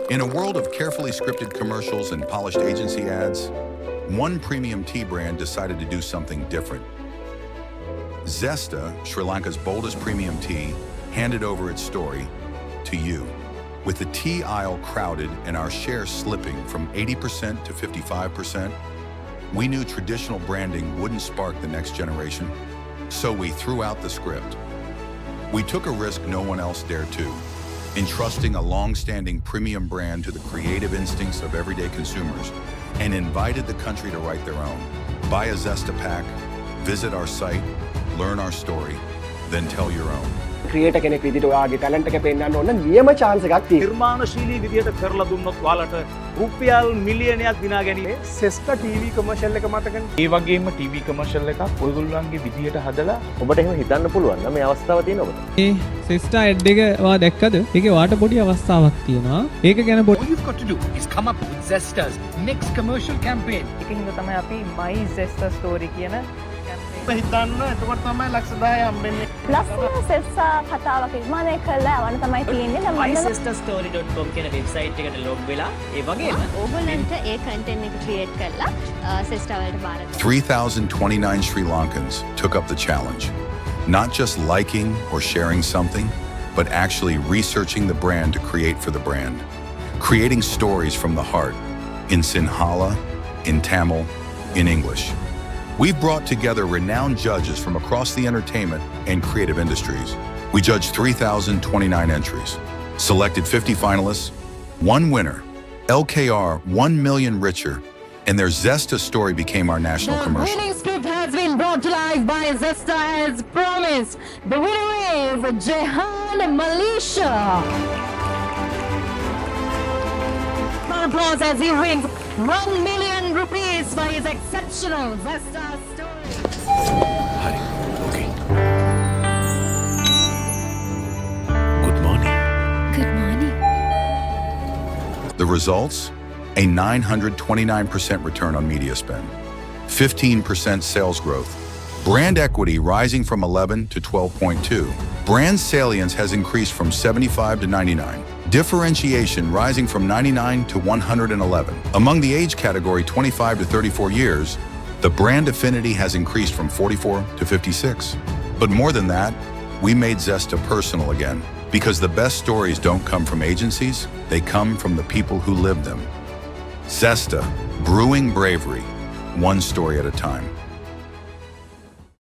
In a world of carefully scripted commercials and polished agency ads, one premium tea brand decided to do something different. Zesta, Sri Lanka's boldest premium tea, handed over its story to you. With the tea aisle crowded and our share slipping from 80% to 55%, we knew traditional branding wouldn't spark the next generation, so we threw out the script. We took a risk no one else dared to, entrusting a long-standing premium brand to the creative instincts of everyday consumers, and invited the country to write their own. Buy a Zesta pack, visit our site, learn our story, then tell your own. Creator කෙනෙක් විදිහට ඔයාගේ talent එක පෙන්නන්න ඕන නියම chance එකක් තියෙනවා. නිර්මාණශීලී විදිහට කරලා දුන්නොත් ඔයාලට රුපියල් මිලියනයක් දිනා ගැනීම. සෙස්ටා ටීවී කොමර්ෂල් එක මතකනේ. ඒ වගේම ටීවී කොමර්ෂල් එකක් ඔයගොල්ලන්ගේ විදිහට හදලා ඔබට එහෙම හිතන්න පුළුවන් නම් මේ අවස්ථාව තියෙන ඔබට. මේ සෙස්ටා ඇඩ් එක ඔයා දැක්කද? ඒකේ වාට පොඩි අවස්ථාවක් තියෙනවා. ඒක ගැන All you've got to do is come up with Zesta's next commercial campaign. ඒකින්ද තමයි අපි My Zesta Story කියන හිතන්න එතකොට තමයි ලක්ෂ 10 හම්බෙන්නේ. ලස්සන සෙස්සා කතාවක් නිර්මාණය කළා යවන්න තමයි තියෙන්නේ. දැන් mysisterstory.com කියන වෙබ්සයිට් එකට ලොග් වෙලා ඒ වගේම ඕගොල්ලන්ට ඒ කන්ටෙන්ට් එක ක්‍රියේට් කරලා සෙස්ටා වලට බාර දෙන්න. 3,029 Sri Lankans took up the challenge, not just liking or sharing something, but actually researching the brand to create for the brand, creating stories from the heart in Sinhala, in Tamil, in English. We've brought together renowned judges from across the entertainment and creative industries. We judged 3,029 entries, selected 50 finalists, one winner, LKR 1 Million Richer, and their Zesta story became our national commercial. The winning script has been brought to life by Zesta as promised. The winner is Jehan Malaysia. Applause as he wins 1 million rupees for his exceptional Zesta story. Hari, okay. Good morning. Good morning. The results? A 929% return on media spend, 15% sales growth, brand equity rising from 11 to 12.2, brand salience has increased from 75 to 99, differentiation rising from 99 to 111. Among the age category 25 to 34 years, the brand affinity has increased from 44 to 56. But more than that, we made Zesta personal again, because the best stories don't come from agencies, they come from the people who live them. Zesta, brewing bravery, one story at a time.